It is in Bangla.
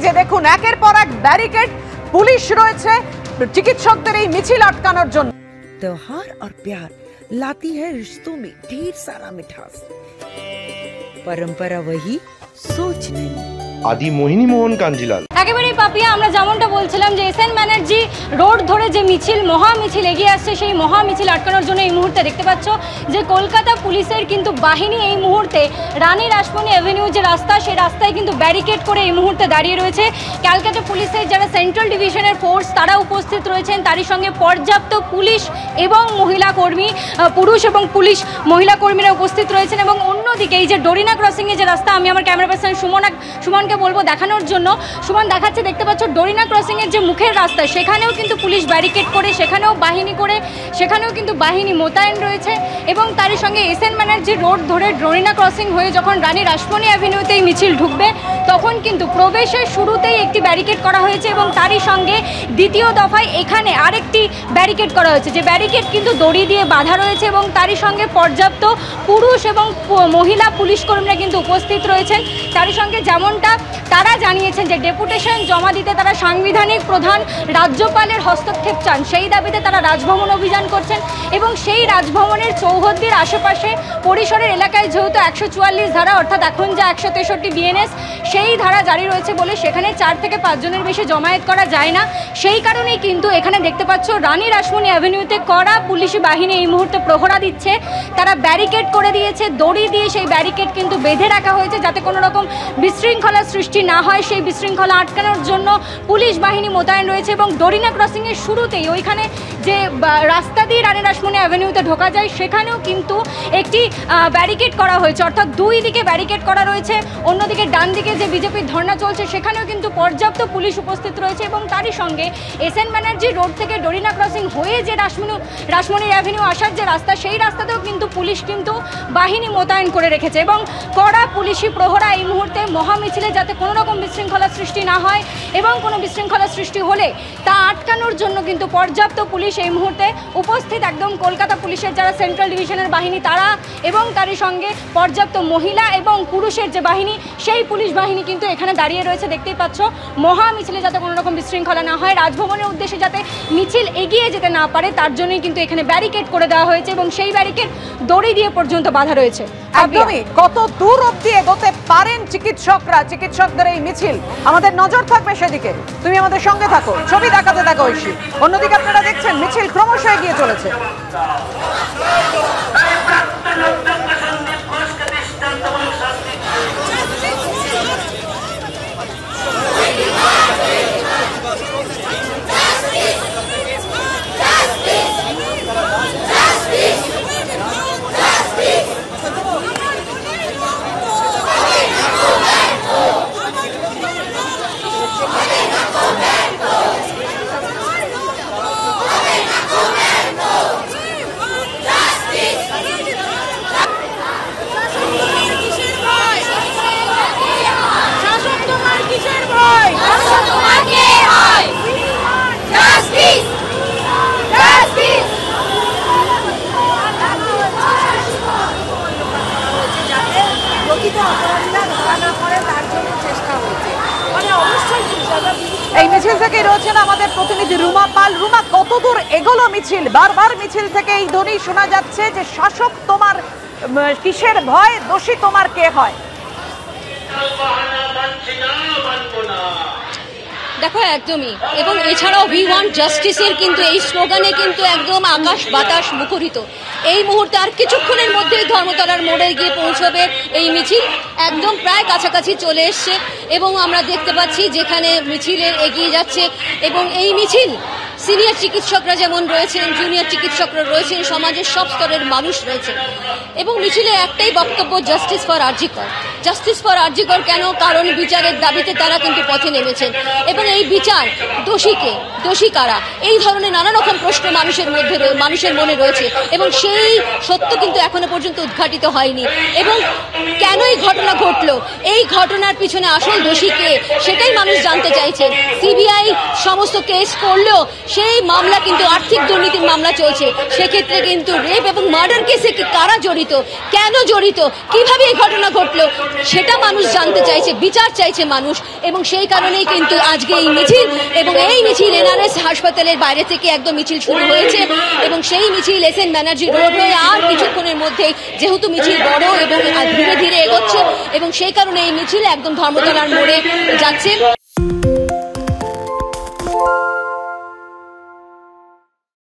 যে দেখুন একের পর এক ব্যারিকেড পুলিশ রয়েছে চিকিৎসকদের এই মিছিল আটকানোর জন্য। त्योहार और प्यार लाती है रिश्तों में ढेर सारा मिठास। परंपरा वही, सोच नहीं। আদি মোহিনী মোহন কাঞ্জিলাল একেবারেই পাপিয়া, আমরা যেমনটা বলছিলাম যে এসএন ব্যানার্জি রোড ধরে যে মিছিল, মহা মিছিল এগিয়ে আসছে, সেই মহা মিছিল আটকানোর জন্য এই মুহূর্তে দেখতে পাচ্ছ যে কলকাতা পুলিশের কিন্তু বাহিনী এই মুহূর্তে রানী রাসমণি অ্যাভিনিউ যে রাস্তা, সেই রাস্তায় কিন্তু ব্যারিকেড করে এই মুহূর্তে দাঁড়িয়ে রয়েছে। ক্যালকাটা পুলিশের যারা সেন্ট্রাল ডিভিশনের ফোর্স তারা উপস্থিত রয়েছেন, তারই সঙ্গে পর্যাপ্ত পুলিশ এবং মহিলা কর্মী, পুরুষ এবং পুলিশ মহিলা কর্মীরা উপস্থিত রয়েছেন। এবং অন্যদিকে এই যে ডোরিনা ক্রসিংয়ে যে রাস্তা, আমি আমার ক্যামেরা পার্সন সুমনকে বলবো দেখানোর জন্য। সুমন দেখাচ্ছে, দেখতে পাচ্ছ ডোরিনা ক্রসিংয়ের যে মুখের রাস্তা সেখানেও কিন্তু পুলিশ ব্যারিকেড করে, সেখানেও কিন্তু বাহিনী মোতায়েন রয়েছে। এবং তারই সঙ্গে এসএন ব্যানার্জি রোড ধরে ডোরিনা ক্রসিং হয়ে যখন রানী রাসমণি অ্যাভিনিউতেই মিছিল ঢুকবে তখন কিন্তু প্রবেশের শুরুতেই একটি ব্যারিকেড করা হয়েছে এবং তারই সঙ্গে দ্বিতীয় দফায় এখানে আরেকটি ব্যারিকেড করা হয়েছে, যে ব্যারিকেড কিন্তু দড়ি দিয়ে বাঁধা রয়েছে এবং তারই সঙ্গে পর্যাপ্ত পুরুষ এবং মহিলা পুলিশ কর্মীরা কিন্তু উপস্থিত রয়েছেন। তারই সঙ্গে যেমনটা তারা জানিয়েছেন যে ডেপুটেশন জমা দিতে তারা সাংবিধানিক প্রধান রাজ্যপালের হস্তক্ষেপ চান, সেই দাবিতে তারা রাজভবন অভিযান করছেন। এবং সেই রাজভবনের চৌহদ্দির আশেপাশে পরিসরের এলাকায় যেহেতু 144 ধারা অর্থাৎ এখন যা 163 বিএনএস সেই ধারা জারি রয়েছে বলে সেখানে 4 থেকে 5 জনের বেশি জমায়েত করা যায় না। সেই কারণেই কিন্তু এখানে দেখতে পাচ্ছ রানী রাসমণি অ্যাভিনিউতে কড়া পুলিশি বাহিনী এই মুহূর্তে প্রহরা দিচ্ছে। তারা ব্যারিকেড করে দিয়েছে, দড়ি দিয়ে সেই ব্যারিকেড কিন্তু বেঁধে রাখা হয়েছে যাতে কোনো রকম বিশৃঙ্খলার সৃষ্টি না হয়। সেই বিশৃঙ্খলা আটকানোর জন্য পুলিশ বাহিনী মোতায়েন রয়েছে। এবং ডোরিনা ক্রসিংয়ের শুরুতেই ওইখানে যে রাস্তা দিয়ে রানী রাসমণি অ্যাভিনিউতে ঢোকা যায় সেখানেও কিন্তু একটি ব্যারিকেড করা হয়েছে, অর্থাৎ দুই দিকে ব্যারিকেড করা রয়েছে। অন্যদিকে ডান দিকে যে বিজেপির ধর্ণা চলছে সেখানেও কিন্তু পর্যাপ্ত পুলিশ উপস্থিত রয়েছে। এবং তারই সঙ্গে এসএন ব্যানার্জি রোড থেকে ডোরিনা ক্রসিং হয়ে যে রাসমণি অ্যাভিনিউ আসার যে রাস্তা, সেই রাস্তাতেও কিন্তু পুলিশ কিন্তু বাহিনী মোতায়েন করে রেখেছে। এবং কড়া পুলিশি প্রহরা এই মুহূর্তে মহামিছিলে যাতে কোনো রকম বিশৃঙ্খলার সৃষ্টি না হয় এবং কোনো বিশৃঙ্খলার সৃষ্টি হলে তা আটকানোর জন্য কিন্তু পর্যাপ্ত পুলিশ এই মুহূর্তে উপস্থিত। একদম কলকাতা পুলিশের যারা সেন্ট্রাল ডিভিশনের বাহিনী তারা এবং তারই সঙ্গে পর্যাপ্ত মহিলা এবং পুরুষের যে বাহিনী সেই পুলিশ বাহিনী কিন্তু এখানে দাঁড়িয়ে রয়েছে। দেখতেই পাচ্ছ মহা মিছিলে যাতে কোনো রকম বিশৃঙ্খলা না হয়, রাজভবনের উদ্দেশ্যে যাতে মিছিল এগিয়ে যেতে না পারে তার জন্যই কিন্তু এখানে ব্যারিকেড করে দেওয়া হয়েছে এবং সেই ব্যারিকেড দড়ি দিয়ে পর্যন্ত বাঁধা রয়েছে। একদমই কত দূর অবধি এগোতে পারেন চিকিৎসকদের এই মিছিল, আমাদের নজর থাকবে সেদিকে। তুমি আমাদের সঙ্গে থাকো, ছবি দেখাতে থাকো ঐশী। অন্যদিকে আপনারা দেখছেন মিছিল ক্রমশ এগিয়ে চলেছে। এই মিছিল থেকে রয়েছেন আমাদের প্রতিনিধি রুমা পাল। রুমা, কত দূর এগোলো মিছিল? বারবার মিছিল থেকে এই ধ্বনি শোনা যাচ্ছে যে শাসক তোমার কিসের ভয়, দোষী তোমার কে হয়? দেখো একদমই, এবং এছাড়াও উই ওয়ান্ট জাস্টিসের কিন্তু এই স্লোগানে কিন্তু একদম আকাশ বাতাস মুখরিত। এই মুহূর্তে আর কিছুক্ষণের মধ্যেই ধর্মতলার মোড়ে গিয়ে পৌঁছবে এই মিছিল, একদম প্রায় কাছাকাছি চলে এসছে এবং আমরা দেখতে পাচ্ছি যেখানে মিছিলের এগিয়ে যাচ্ছে। এবং এই মিছিল সিনিয়র চিকিৎসকরা যেমন রয়েছেন, জুনিয়র চিকিৎসকরা রয়েছেন, সমাজের সব স্তরের মানুষ রয়েছে। এবং মিছিলে একটাই বক্তব্য, justice for RG Kar. Justice for RG Kar কেন? কারণ বিচারের দাবিতে তারা কিন্তু পথে নেমেছেন এবং এই বিচার দোষীকে, দোষী কারা, এই ধরনের নানা রকম প্রশ্ন মানুষের মনে রয়েছে এবং সেই সত্য কিন্তু এখনো পর্যন্ত উদ্ঘাটিত হয়নি। এবং কেন এই ঘটনা ঘটলো, এই ঘটনার পিছনে আসল দোষী কে, সেটাই মানুষ জানতে জানতে চাইছে। সিবিআই সমস্ত কেস করলেও সেই মামলা কিন্তু আর্থিক দুর্নীতির মামলা চলছে। সেক্ষেত্রে কিন্তু রেপ এবং মার্ডার কেসে কারা জড়িত, কেন জড়িত, কিভাবে এই ঘটনা ঘটলো সেটা মানুষ জানতে চাইছে, বিচার চাইছে মানুষ। এবং সেই কারণেই কিন্তু আজকে এই মিছিল, এবং এই মিছিল এনআরএস হাসপাতালের বাইরে থেকে একদম মিছিল শুরু হয়েছে এবং সেই মিছিল এসএন ব্যানার্জি রোড হয়ে আর কিছুক্ষণের মধ্যেই, যেহেতু মিছিল বড় এবং ধীরে ধীরে এগোচ্ছে এবং সেই কারণে এই মিছিল একদম ধর্মতলার মোড়ে যাচ্ছে।